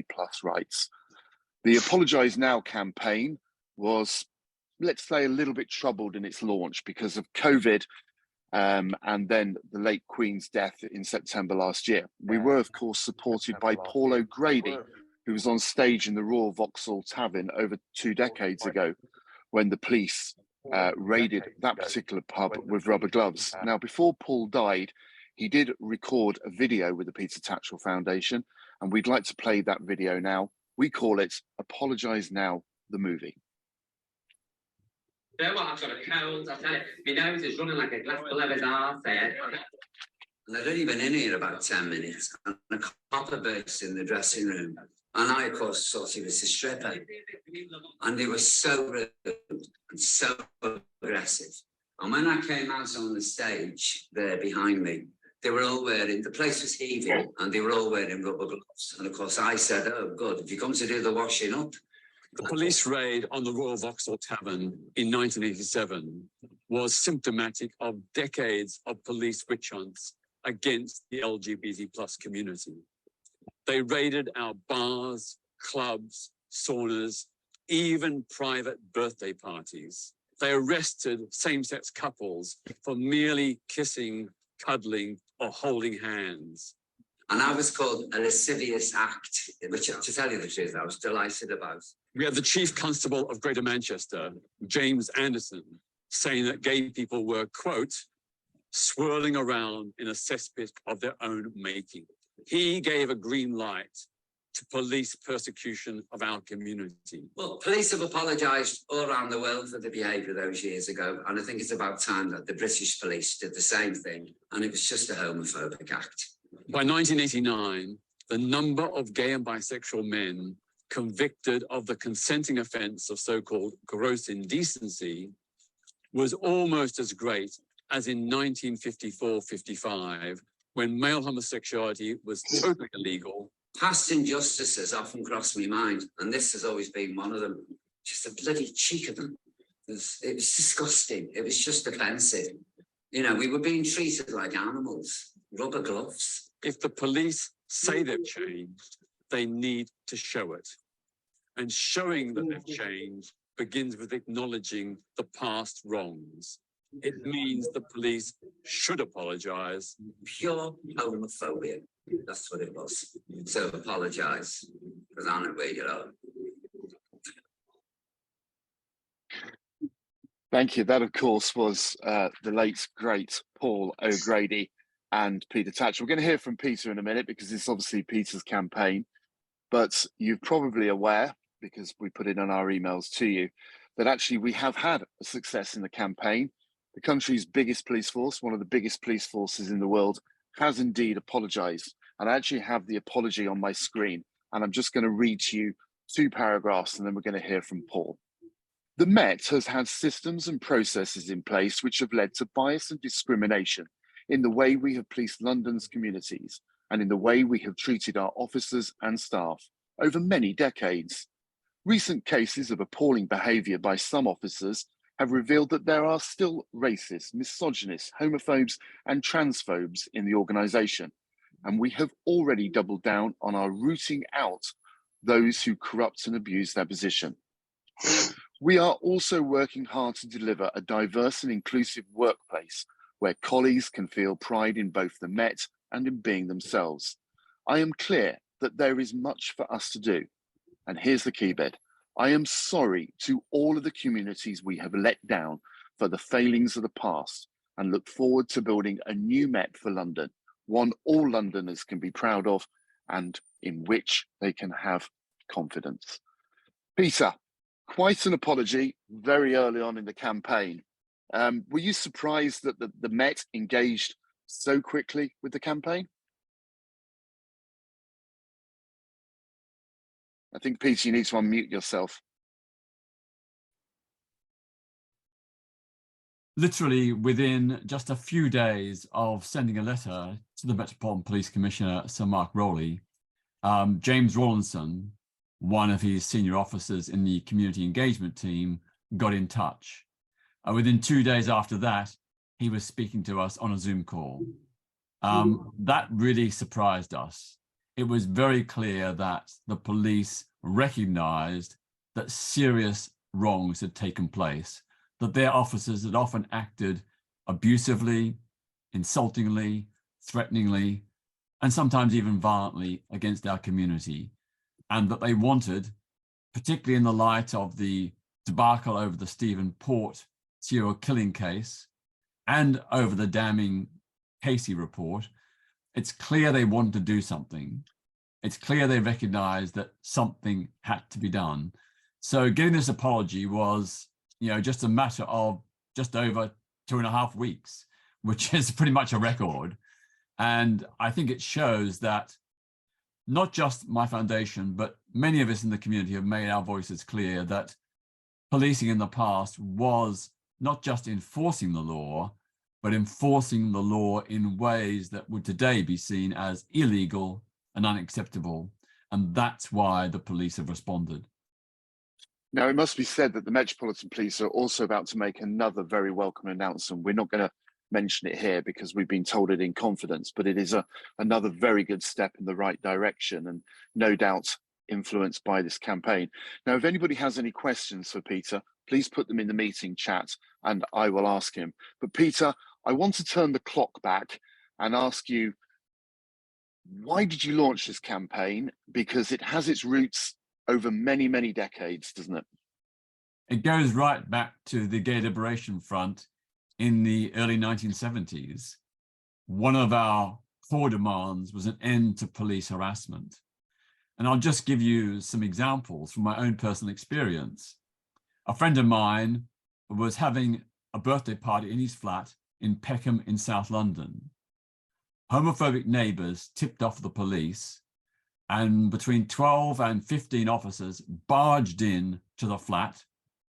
plus rights. The Apologise Now campaign was, let's say, a little bit troubled in its launch because of COVID and then the late Queen's death in September last year. We were, of course, supported by Paul O'Grady, who was on stage in the Royal Vauxhall Tavern over 2 decades ago when the police raided that particular pub with rubber gloves. Now, before Paul died, he did record a video with the Peter Tatchell Foundation, and we'd like to play that video now. We call it Apologise Now, the movie. You know what, I've got a cold, I tell you, my nose is running like a glass full of his arse here. And I'd only been in here about 10 minutes, and a copper burst in the dressing room. And I, of course, thought he was a stripper. And they were so rude and so aggressive. And when I came out on the stage there behind me, they were all wearing, the place was heaving, and they were all wearing rubber gloves. And of course, I said, oh, good, have you come to do the washing up? The police raid on the Royal Vauxhall Tavern in 1987 was symptomatic of decades of police witch hunts against the LGBT plus community. They raided our bars, clubs, saunas, even private birthday parties. They arrested same-sex couples for merely kissing, cuddling, or holding hands. And I was called a lascivious act, which, to tell you the truth, I was delighted about. We had the Chief Constable of Greater Manchester, James Anderson, saying that gay people were, quote, swirling around in a cesspit of their own making. He gave a green light to police persecution of our community. Well, police have apologised all around the world for the behaviour those years ago, and I think it's about time that the British police did the same thing, and it was just a homophobic act. By 1989, the number of gay and bisexual men convicted of the consenting offence of so-called gross indecency was almost as great as in 1954-55, when male homosexuality was totally illegal. Past injustices often cross my mind, and this has always been one of them. Just the bloody cheek of them. It was disgusting. It was just offensive. You know, we were being treated like animals, rubber gloves. If the police say they've changed, they need to show it. And showing that they've changed begins with acknowledging the past wrongs. It means the police should apologise. Pure homophobia. That's what it was. So apologise, because I know where you are. Thank you. That, of course, was the late, great Paul O'Grady and Peter Tatchell. We're going to hear from Peter in a minute because it's obviously Peter's campaign. But you're probably aware, because we put it on our emails to you, that actually we have had a success in the campaign. The country's biggest police force, one of the biggest police forces in the world, has indeed apologised. And I actually have the apology on my screen. And I'm just going to read to you 2 paragraphs, and then we're going to hear from Paul. The Met has had systems and processes in place which have led to bias and discrimination in the way we have policed London's communities and in the way we have treated our officers and staff over many decades. Recent cases of appalling behaviour by some officers have revealed that there are still racists, misogynists, homophobes and transphobes in the organisation, and we have already doubled down on our rooting out those who corrupt and abuse their position. We are also working hard to deliver a diverse and inclusive workplace where colleagues can feel pride in both the Met and in being themselves. I am clear that there is much for us to do. And here's the key bit. I am sorry to all of the communities we have let down for the failings of the past and look forward to building a new Met for London, one all Londoners can be proud of and in which they can have confidence. Peter, quite an apology very early on in the campaign. Were you surprised that the Met engaged so quickly with the campaign? I think, Peter, you need to unmute yourself. Literally within just a few days of sending a letter to the Metropolitan Police Commissioner, Sir Mark Rowley, James Rawlinson, one of his senior officers in the community engagement team, got in touch. Within 2 days after that, he was speaking to us on a Zoom call. That really surprised us. it was very clear that the police recognized that serious wrongs had taken place, that their officers had often acted abusively, insultingly, threateningly, and sometimes even violently against our community, and that they wanted, particularly in the light of the debacle over the Stephen Port serial killing case and over the damning Casey report, it's clear they wanted to do something. It's clear they recognized that something had to be done. So getting this apology was, just a matter of just over 2.5 weeks, which is pretty much a record. And I think it shows that not just my foundation, but many of us in the community have made our voices clear that policing in the past was not just enforcing the law, but enforcing the law in ways that would today be seen as illegal and unacceptable. And that's why the police have responded. Now, it must be said that the Metropolitan Police are also about to make another very welcome announcement. We're not going to mention it here because we've been told it in confidence, but it is another very good step in the right direction, and no doubt influenced by this campaign. Now, if anybody has any questions for Peter, please put them in the meeting chat and I will ask him. But Peter, I want to turn the clock back and ask you, why did you launch this campaign? Because it has its roots over many, many decades, doesn't it? It goes right back to the Gay Liberation Front in the early 1970s. One of our core demands was an end to police harassment. And I'll just give you some examples from my own personal experience. A friend of mine was having a birthday party in his flat in Peckham in South London. Homophobic neighbours tipped off the police, and between 12 and 15 officers barged in to the flat,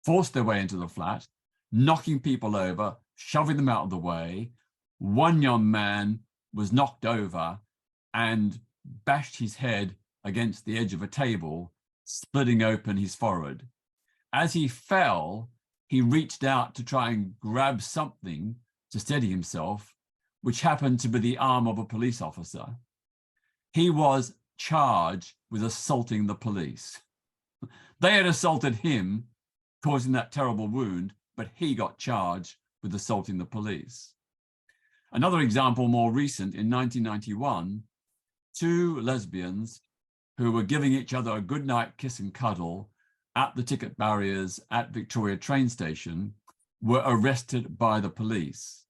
forced their way into the flat, knocking people over, shoving them out of the way. One young man was knocked over and bashed his head against the edge of a table, splitting open his forehead. As he fell, he reached out to try and grab something to steady himself, which happened to be the arm of a police officer. He was charged with assaulting the police. They had assaulted him, causing that terrible wound, but he got charged with assaulting the police. Another example, more recent, in 1991, 2 lesbians who were giving each other a goodnight kiss and cuddle at the ticket barriers at Victoria train station were arrested by the police.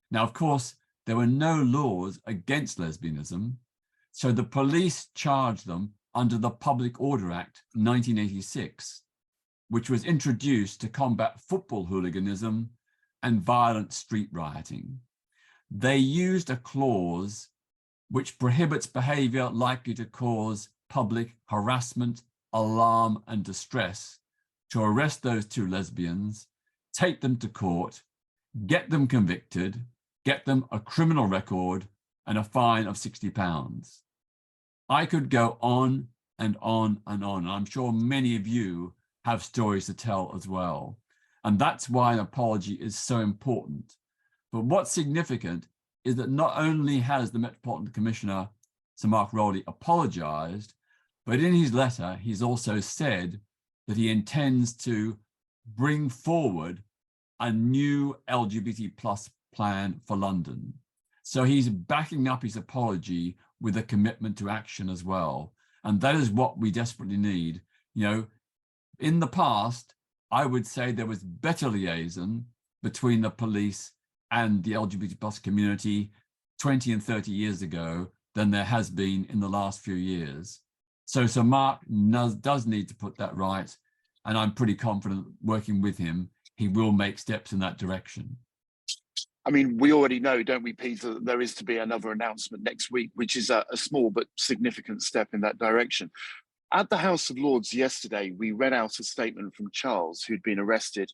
Now, of course, there were no laws against lesbianism, so the police charged them under the Public Order Act 1986, which was introduced to combat football hooliganism and violent street rioting. They used a clause which prohibits behavior likely to cause public harassment, alarm, and distress to arrest those 2 lesbians, take them to court, get them convicted, get them a criminal record and a fine of £60. I could go on and on and on. I'm sure many of you have stories to tell as well. And that's why an apology is so important. But what's significant is that not only has the Metropolitan Commissioner, Sir Mark Rowley, apologised, but in his letter, he's also said that he intends to bring forward a new LGBT plus plan for London. So he's backing up his apology with a commitment to action as well. And that is what we desperately need. In the past, I would say there was better liaison between the police and the LGBT plus community 20 and 30 years ago than there has been in the last few years. So Sir Mark does need to put that right. And I'm pretty confident working with him, he will make steps in that direction. I mean, we already know, don't we, Peter, that there is to be another announcement next week, which is a small but significant step in that direction. At the House of Lords yesterday, we read out a statement from Charles, who'd been arrested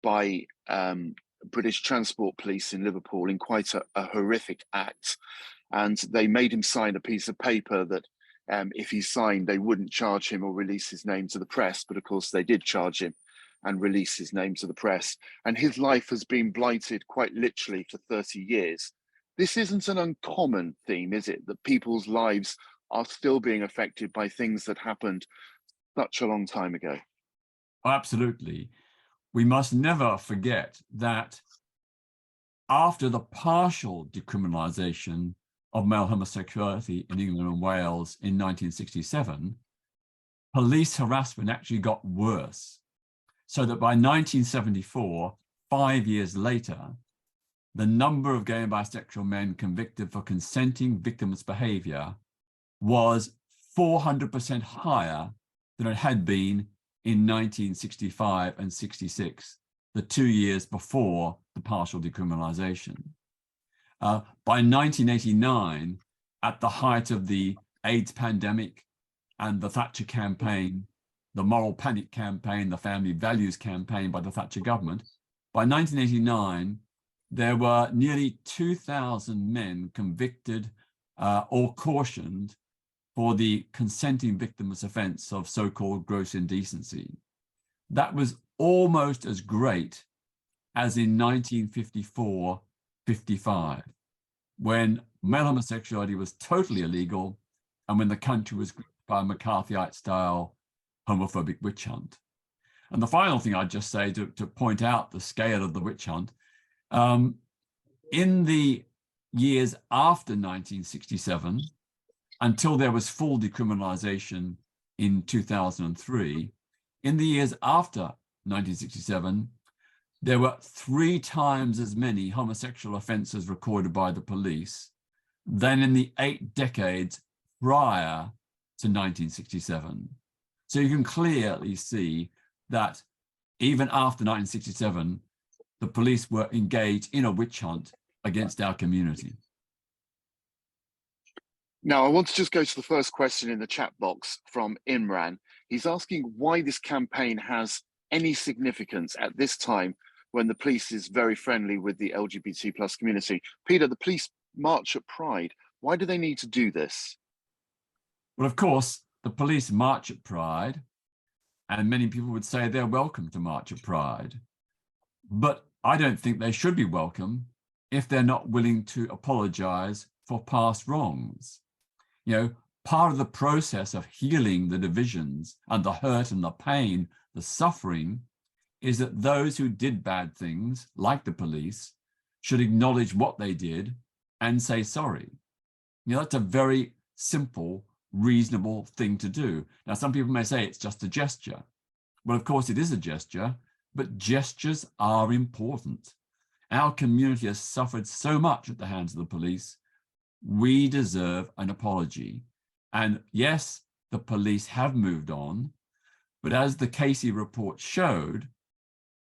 by British Transport Police in Liverpool in quite a horrific act. And they made him sign a piece of paper that if he signed, they wouldn't charge him or release his name to the press. But of course, they did charge him and release his name to the press. And his life has been blighted quite literally for 30 years. This isn't an uncommon theme, is it? That people's lives are still being affected by things that happened such a long time ago. Absolutely. We must never forget that after the partial decriminalisation of male homosexuality in England and Wales in 1967, police harassment actually got worse. So that by 1974, 5 years later, the number of gay and bisexual men convicted for consenting victimless behaviour was 400% higher than it had been in 1965 and 66, the 2 years before the partial decriminalisation. By 1989, at the height of the AIDS pandemic and the Thatcher campaign, the moral panic campaign, the family values campaign by the Thatcher government, by 1989, there were nearly 2,000 men convicted or cautioned for the consenting victimless offence of so-called gross indecency. That was almost as great as in 1954-55, when male homosexuality was totally illegal and when the country was gripped by a McCarthyite-style homophobic witch hunt. And the final thing I'd just say to point out the scale of the witch hunt, in the years after 1967, until there was full decriminalisation in 2003, in the years after 1967, there were 3 times as many homosexual offences recorded by the police than in the 8 decades prior to 1967. So you can clearly see that even after 1967, the police were engaged in a witch hunt against our community. Now, I want to just go to the first question in the chat box from Imran. He's asking why this campaign has any significance at this time when the police is very friendly with the LGBT plus community. Peter, the police march at Pride. Why do they need to do this? Well, of course, the police march at Pride, and many people would say they're welcome to march at Pride. But I don't think they should be welcome if they're not willing to apologise for past wrongs. You know, part of the process of healing the divisions and the hurt and the pain, the suffering, is that those who did bad things, like the police, should acknowledge what they did and say sorry. You know, that's a very simple, reasonable thing to do. Now, some people may say it's just a gesture. Well, of course, it is a gesture, but gestures are important. Our community has suffered so much at the hands of the police. We deserve an apology. And yes, the police have moved on, but as the Casey report showed,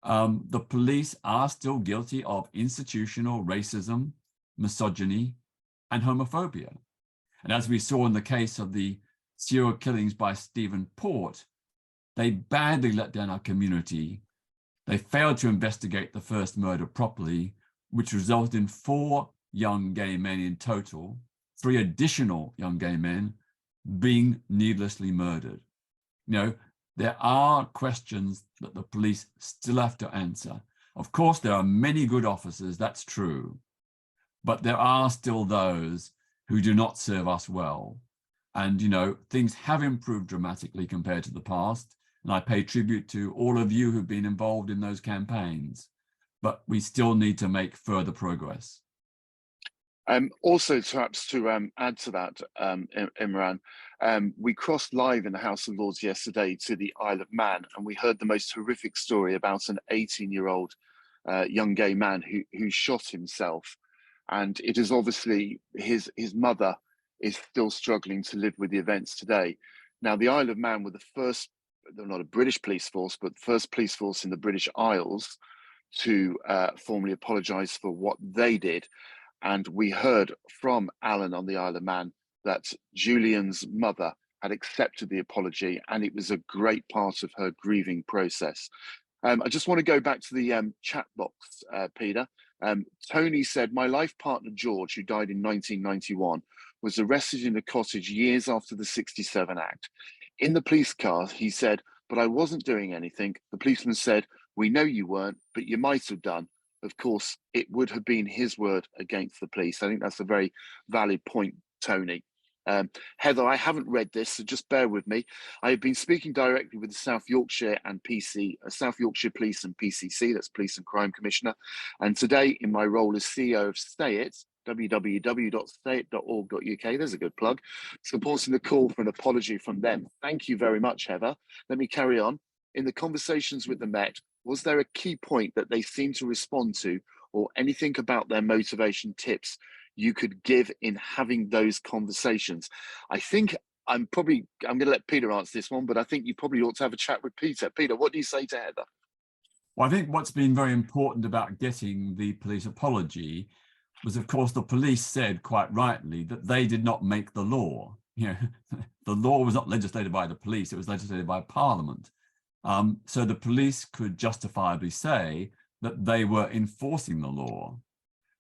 the police are still guilty of institutional racism, misogyny, and homophobia. And as we saw in the case of the serial killings by Stephen Port, they badly let down our community. They failed to investigate the first murder properly, which resulted in 4 young gay men in total, 3 additional young gay men being needlessly murdered. You know, there are questions that the police still have to answer. Of course, there are many good officers, that's true, but there are still those who do not serve us well. And, you know, things have improved dramatically compared to the past. And I pay tribute to all of you who've been involved in those campaigns, but we still need to make further progress. Also, perhaps to add to that, Imran, we crossed live in the House of Lords yesterday to the Isle of Man, and we heard the most horrific story about an 18-year-old young gay man who shot himself. And it is obviously his mother is still struggling to live with the events today. Now, the Isle of Man were the first, they're not a British police force, but the first police force in the British Isles to formally apologise for what they did. And we heard from Alan on the Isle of Man that Julian's mother had accepted the apology, and it was a great part of her grieving process. I just want to go back to the chat box, Peter. Tony said, my life partner, George, who died in 1991, was arrested in a cottage years after the 67 Act. In the police car, he said, but I wasn't doing anything. The policeman said, we know you weren't, but you might have done. Of course, it would have been his word against the police. I think that's a very valid point, Tony. Heather, I haven't read this, so just bear with me. I have been speaking directly with the South Yorkshire Police and PCC, that's Police and Crime Commissioner. And today, in my role as CEO of Stay It, www.stayit.org.uk, there's a good plug, supporting the call for an apology from them. Thank you very much, Heather. Let me carry on. In the conversations with the Met, was there a key point that they seemed to respond to, or anything about their motivation tips you could give in having those conversations? I think I'm going to let Peter answer this one, but I think you probably ought to have a chat with Peter. Peter, what do you say to Heather? Well, I think what's been very important about getting the police apology was, of course, the police said quite rightly that they did not make the law. You know, the law was not legislated by the police, it was legislated by Parliament. So the police could justifiably say that they were enforcing the law.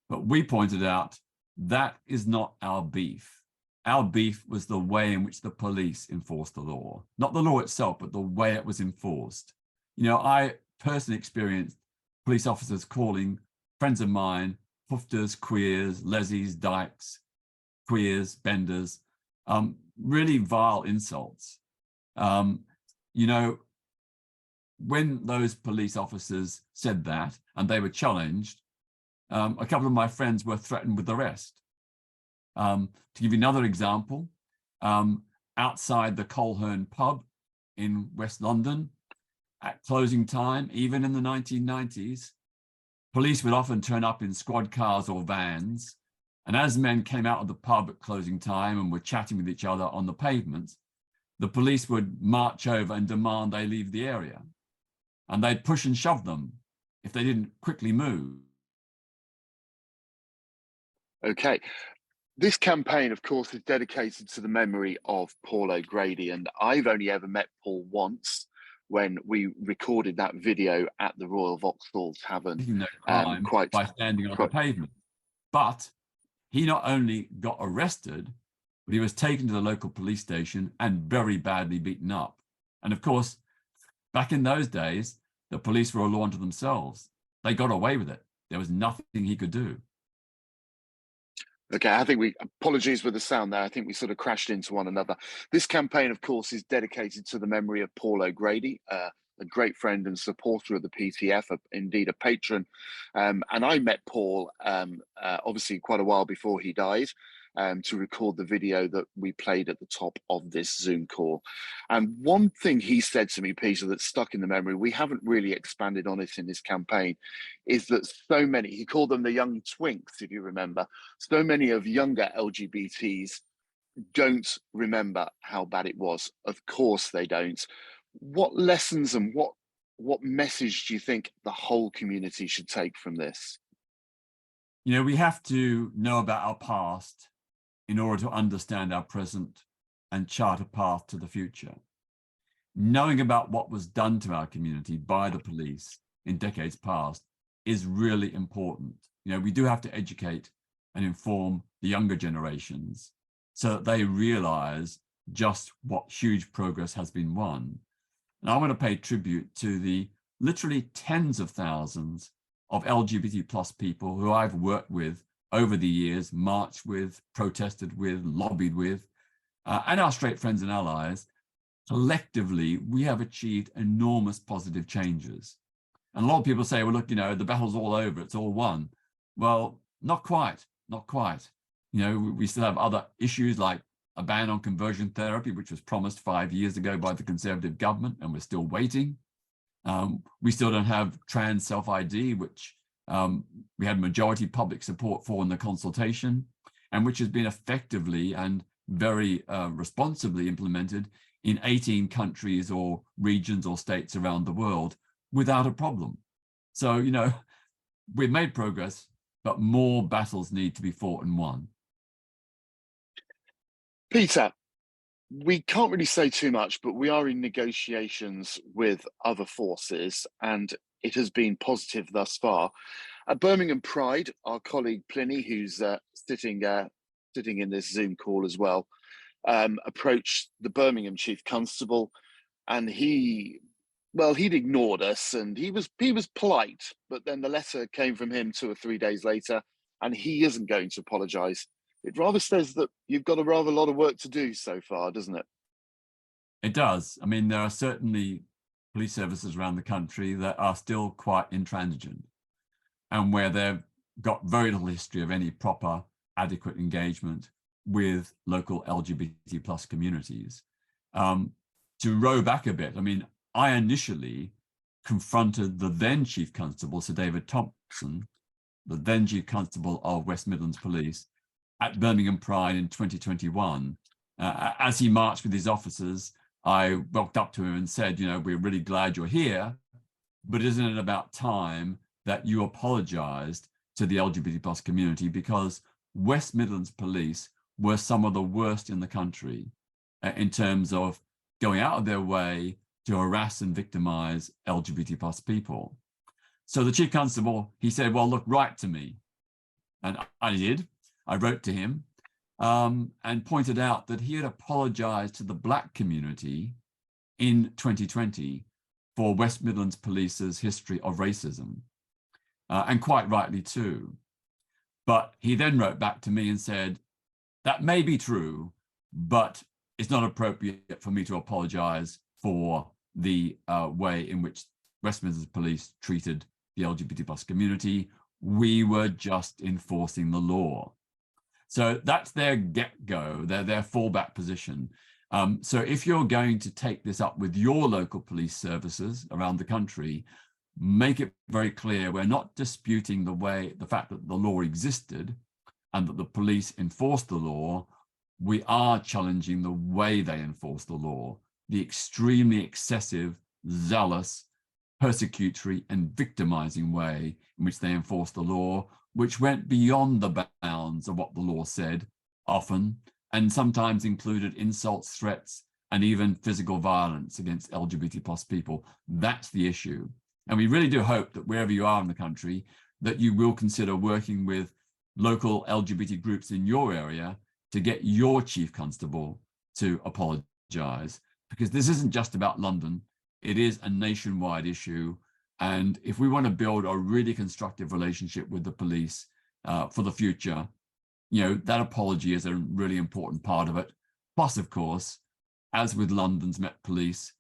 But we pointed out that is not our beef. Our beef was the way in which the police enforced the law, not the law itself, but the way it was enforced. You know, I personally experienced police officers calling friends of mine hoofters, queers, lessies, dykes, queers, benders, really vile insults. You know, when those police officers said that and they were challenged, a couple of my friends were threatened with arrest. To give you another example, outside the Coleherne pub in West London, at closing time, even in the 1990s, police would often turn up in squad cars or vans. And as men came out of the pub at closing time and were chatting with each other on the pavement, the police would march over and demand they leave the area. And they'd push and shove them if they didn't quickly move. Okay. This campaign, of course, is dedicated to the memory of Paul O'Grady. And I've only ever met Paul once, when we recorded that video at the Royal Vauxhall Tavern. No crime by standing on the pavement. But he not only got arrested, but he was taken to the local police station and very badly beaten up. And of course, back in those days, the police were a law unto themselves. They got away with it. There was nothing he could do. Okay, I think apologies for the sound there. I think we sort of crashed into one another. This campaign, of course, is dedicated to the memory of Paul O'Grady, a great friend and supporter of the PTF, indeed a patron. And I met Paul, obviously quite a while before he died, to record the video that we played at the top of this Zoom call. And one thing he said to me, Peter, that's stuck in the memory, we haven't really expanded on it in this campaign, is that so many, he called them the young twinks, if you remember, so many of younger LGBTs don't remember how bad it was. Of course they don't. What lessons and what message do you think the whole community should take from this? You know, we have to know about our past in order to understand our present and chart a path to the future. Knowing about what was done to our community by the police in decades past is really important. You know, we do have to educate and inform the younger generations so that they realize just what huge progress has been won. And I want to pay tribute to the literally tens of thousands of LGBT plus people who I've worked with over the years, marched with, protested with, lobbied with, and our straight friends and allies. Collectively, we have achieved enormous positive changes. And a lot of people say, well, look, you know, the battle's all over, it's all won. Well, not quite, not quite. You know, we still have other issues like a ban on conversion therapy, which was promised 5 years ago by the Conservative government, and we're still waiting. We still don't have trans self-ID, which we had majority public support for in the consultation, and which has been effectively and very responsibly implemented in 18 countries or regions or states around the world without a problem. So, you know, we've made progress, but more battles need to be fought and won. Peter, we can't really say too much, but we are in negotiations with other forces, and it has been positive thus far. At Birmingham Pride, our colleague Pliny, who's sitting in this Zoom call as well, approached the Birmingham Chief Constable, and he'd ignored us, and he was polite, but then the letter came from him 2 or 3 days later, and he isn't going to apologise it rather says that you've got a rather lot of work to do so far, doesn't it? It does. I mean, there are certainly police services around the country that are still quite intransigent, and where they've got very little history of any proper, adequate engagement with local LGBT plus communities. To row back a bit, I mean, I initially confronted the then Chief Constable, Sir David Thompson, the then Chief Constable of West Midlands Police, at Birmingham Pride in 2021. As he marched with his officers, I walked up to him and said, you know, we're really glad you're here, but isn't it about time that you apologized to the LGBT plus community, because West Midlands Police were some of the worst in the country in terms of going out of their way to harass and victimize LGBT plus people. So the Chief Constable, he said, well, look, write to me. And I did. I wrote to him and pointed out that he had apologized to the Black community in 2020 for West Midlands Police's history of racism, and quite rightly too. But he then wrote back to me and said, that may be true, but it's not appropriate for me to apologize for the way in which West Midlands Police treated the LGBT plus community. We were just enforcing the law. So that's their get-go, their fallback position. So if you're going to take this up with your local police services around the country, make it very clear we're not disputing the fact that the law existed and that the police enforced the law. We are challenging the way they enforce the law, the extremely excessive, zealous, persecutory and victimizing way in which they enforce the law, which went beyond the bounds of what the law said often, and sometimes included insults, threats, and even physical violence against LGBT plus people. That's the issue. And we really do hope that wherever you are in the country, that you will consider working with local LGBT groups in your area to get your Chief Constable to apologize, because this isn't just about London. It is a nationwide issue. And if we want to build a really constructive relationship with the police for the future, you know, that apology is a really important part of it. Plus, of course, as with London's Met Police,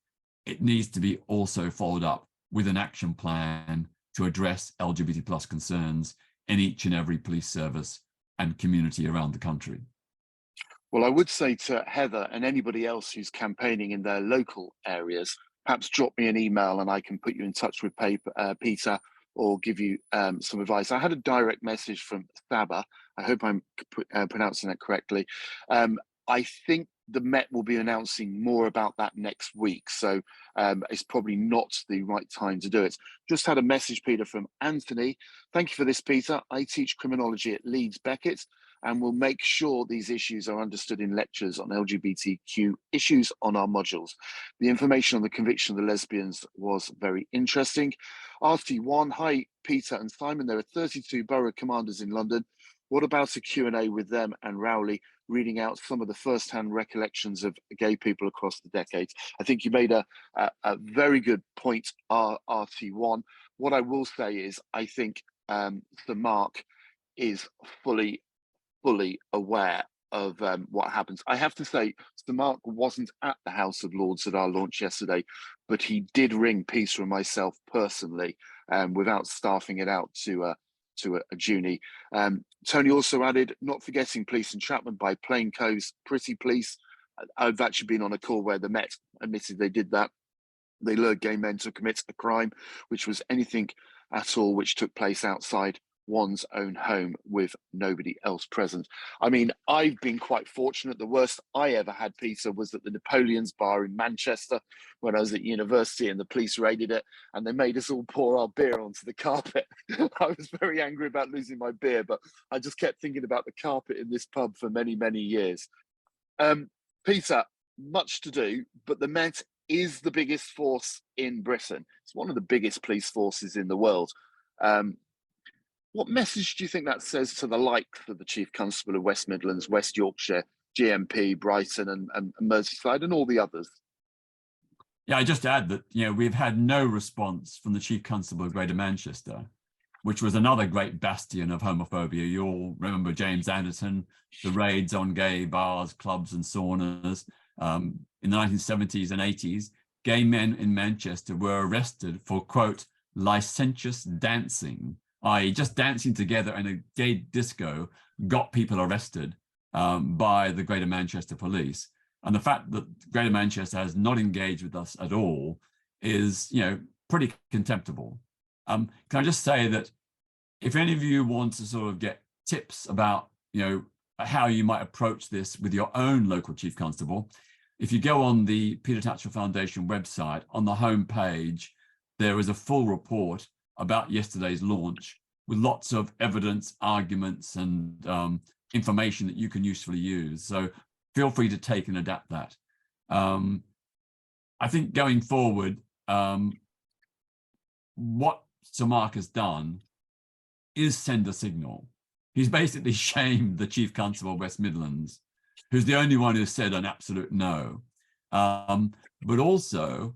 it needs to be also followed up with an action plan to address LGBT plus concerns in each and every police service and community around the country. Well, I would say to Heather and anybody else who's campaigning in their local areas, perhaps drop me an email and I can put you in touch with Peter or give you some advice. I had a direct message from Saba. I hope I'm pronouncing that correctly. I think the Met will be announcing more about that next week. So it's probably not the right time to do it. Just had a message, Peter, from Anthony. Thank you for this, Peter. I teach criminology at Leeds Beckett and will make sure these issues are understood in lectures on LGBTQ issues on our modules. The information on the conviction of the lesbians was very interesting. RT1, hi, Peter and Simon. There are 32 borough commanders in London. What about a Q&A with them and Rowley, reading out some of the first-hand recollections of gay people across the decades? I think you made a very good point, RT1. What I will say is I think Sir Mark is fully aware of what happens. I have to say, Sir Mark wasn't at the House of Lords at our launch yesterday, but he did ring Peter and myself personally without staffing it out to a Junie. Tony also added, not forgetting police entrapment by plainclothes, pretty police. I've actually been on a call where the Met admitted they did that. They lured gay men to commit a crime, which was anything at all which took place outside one's own home with nobody else present. I mean, I've been quite fortunate. The worst I ever had, Peter, was at the Napoleon's bar in Manchester when I was at university and the police raided it and they made us all pour our beer onto the carpet. I was very angry about losing my beer, but I just kept thinking about the carpet in this pub for many, many years. Peter, much to do, but the Met is the biggest force in Britain. It's one of the biggest police forces in the world. What message do you think that says to the likes of the Chief Constable of West Midlands, West Yorkshire, GMP, Brighton and Merseyside and all the others? Yeah, I just add that, you know, we've had no response from the Chief Constable of Greater Manchester. which was another great bastion of homophobia. You all remember James Anderton, the raids on gay bars, clubs, and saunas. In the 1970s and 80s, gay men in Manchester were arrested for, quote, licentious dancing, i.e. just dancing together in a gay disco got people arrested by the Greater Manchester Police. And the fact that Greater Manchester has not engaged with us at all is, pretty contemptible. Can I just say that if any of you want to sort of get tips about, how you might approach this with your own local chief constable, if you go on the Peter Tatchell Foundation website, on the home page, there is a full report about yesterday's launch with lots of evidence, arguments, and information that you can usefully use. So feel free to take and adapt that. I think going forward, what Sir Mark has done is send a signal. He's basically shamed the Chief Constable of West Midlands, who's the only one who said an absolute no. But also,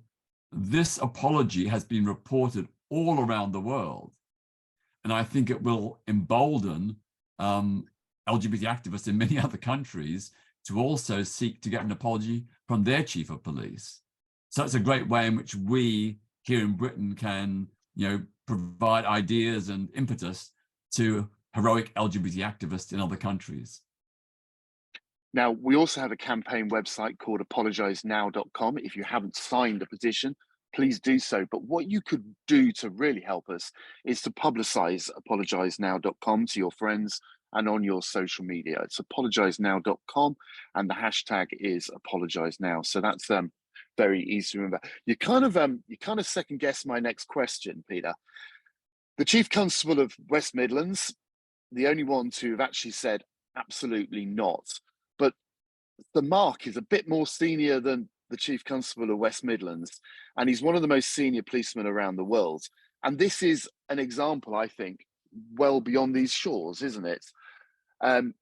this apology has been reported all around the world. And I think it will embolden LGBT activists in many other countries to also seek to get an apology from their chief of police. So it's a great way in which we here in Britain can, provide ideas and impetus to heroic LGBT activists in other countries. Now, we also have a campaign website called apologizenow.com. If you haven't signed a petition, please do so. But what you could do to really help us is to publicize apologizenow.com to your friends and on your social media. It's apologizenow.com and the hashtag is apologizenow. So that's very easy to remember. You kind of second guess my next question, Peter. The Chief Constable of West Midlands, the only one to have actually said absolutely not. But the Mark is a bit more senior than the Chief Constable of West Midlands, and he's one of the most senior policemen around the world. And this is an example, I think, well beyond these shores, isn't it?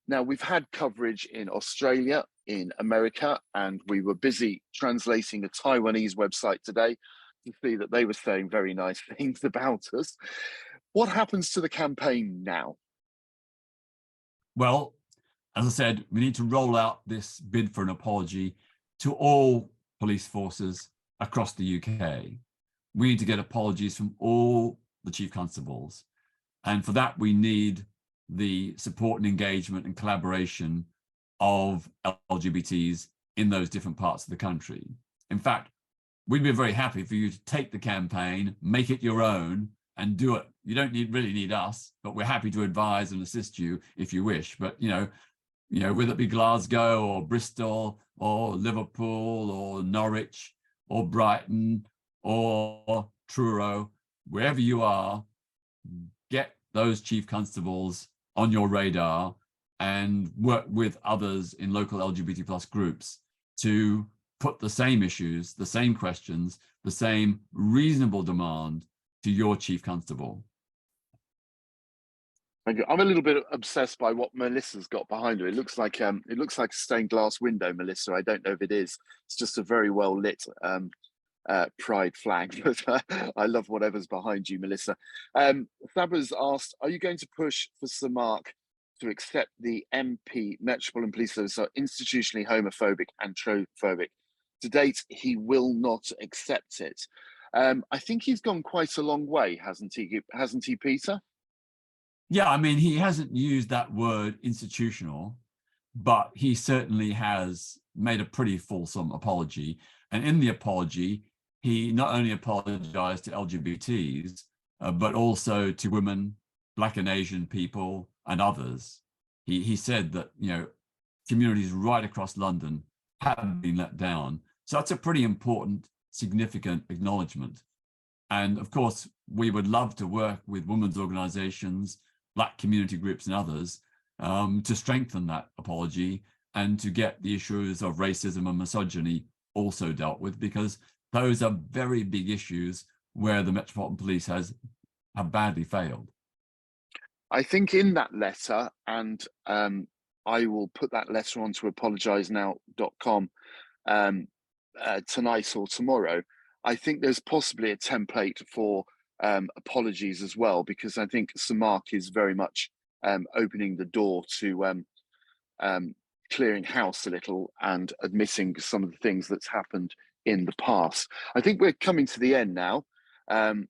Now, we've had coverage in Australia, in America, and we were busy translating a Taiwanese website today to see that they were saying very nice things about us. What happens to the campaign now? Well, as I said, we need to roll out this bid for an apology to all police forces across the UK. We need to get apologies from all the chief constables. And for that, we need the support and engagement and collaboration of LGBTs in those different parts of the country. In fact, we'd be very happy for you to take the campaign, make it your own, and do it. You don't really need us, but we're happy to advise and assist you if you wish. But whether it be Glasgow or Bristol or Liverpool or Norwich or Brighton or Truro, wherever you are, get those chief constables on your radar and work with others in local LGBT plus groups to put the same issues, the same questions, the same reasonable demand to your chief constable. Thank you. I'm a little bit obsessed by what Melissa's got behind her. It looks like a stained glass window, Melissa. I don't know if it is. It's just a very well lit pride flag, but I love whatever's behind you, Melissa. Sabra's asked, are you going to push for Sir Mark to accept the MP Metropolitan Police Service are institutionally homophobic and transphobic? To date, he will not accept it. I think he's gone quite a long way, hasn't he, Peter? Yeah, I mean, he hasn't used that word institutional, but he certainly has made a pretty fulsome apology. And in the apology, he not only apologized to LGBTs, but also to women, Black and Asian people, and others. He said that, communities right across London have been let down. So that's a pretty important, significant acknowledgement. And of course, we would love to work with women's organizations, Black community groups and others to strengthen that apology and to get the issues of racism and misogyny also dealt with, because those are very big issues where the Metropolitan Police have badly failed. I think in that letter, and I will put that letter onto apologizenow.com tonight or tomorrow, I think there's possibly a template for apologies as well, because I think Sir Mark is very much opening the door to clearing house a little and admitting some of the things that's happened in the past. I think we're coming to the end now. I'm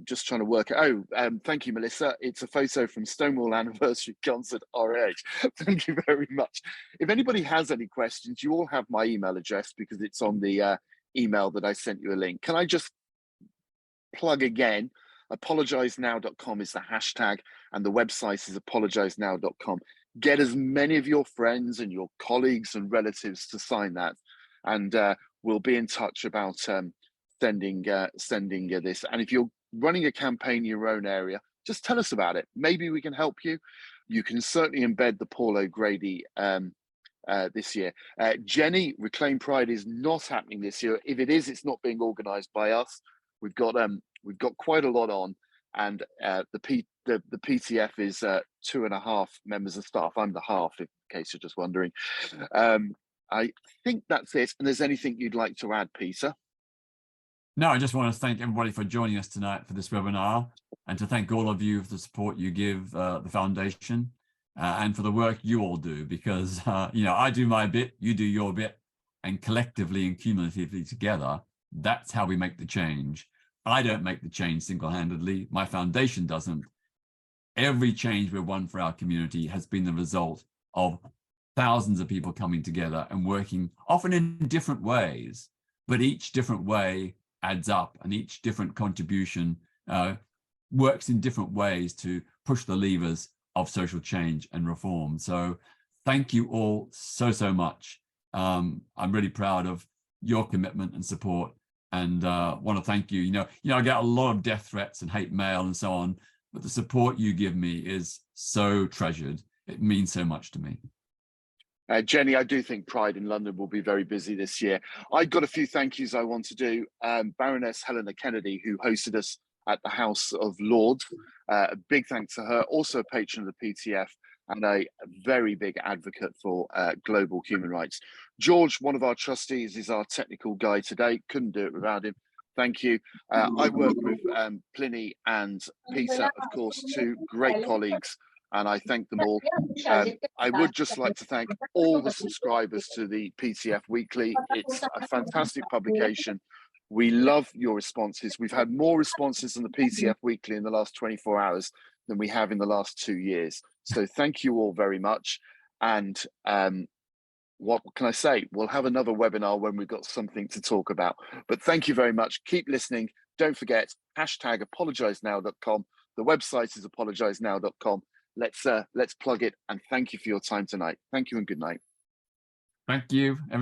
just trying to work it. Thank you, Melissa. It's a photo from Stonewall Anniversary Concert RH. Thank you very much. If anybody has any questions, you all have my email address because it's on the email that I sent you a link. Can I just plug again? Apologizenow.com is the hashtag, and the website is apologizenow.com. Get as many of your friends and your colleagues and relatives to sign that, and we'll be in touch about sending this. And if you're running a campaign in your own area, just tell us about it. Maybe we can help you. You can certainly embed the Paul O'Grady this year. Jenny, Reclaim Pride is not happening this year. If it is, it's not being organised by us. We've got quite a lot on, and the PTF is 2.5 members of staff. I'm the half, in case you're just wondering. I think that's it. And there's anything you'd like to add, Peter? No, I just want to thank everybody for joining us tonight for this webinar, and to thank all of you for the support you give the foundation and for the work you all do, because I do my bit, you do your bit, and collectively and cumulatively together, that's how we make the change. I don't make the change single-handedly. My foundation doesn't. Every change we've won for our community has been the result of thousands of people coming together and working, often in different ways, but each different way adds up, and each different contribution works in different ways to push the levers of social change and reform. So thank you all so much. I'm really proud of your commitment and support, and want to thank you. I get a lot of death threats and hate mail and so on, but the support you give me is so treasured. It means so much to me. Jenny, I do think Pride in London will be very busy this year. I've got a few thank yous I want to do. Baroness Helena Kennedy, who hosted us at the House of Lords, a big thanks to her, also a patron of the PTF and a very big advocate for global human rights. George, one of our trustees, is our technical guy today. Couldn't do it without him. Thank you. I work with Pliny and Peter, of course, two great colleagues, and I thank them all. I would just like to thank all the subscribers to the PTF Weekly. It's a fantastic publication. We love your responses. We've had more responses on the PTF Weekly in the last 24 hours than we have in the last 2 years. So thank you all very much. And what can I say? We'll have another webinar when we've got something to talk about. But thank you very much. Keep listening. Don't forget, hashtag apologizenow.com. The website is apologizenow.com. Let's plug it, and thank you for your time tonight. Thank you and good night. Thank you.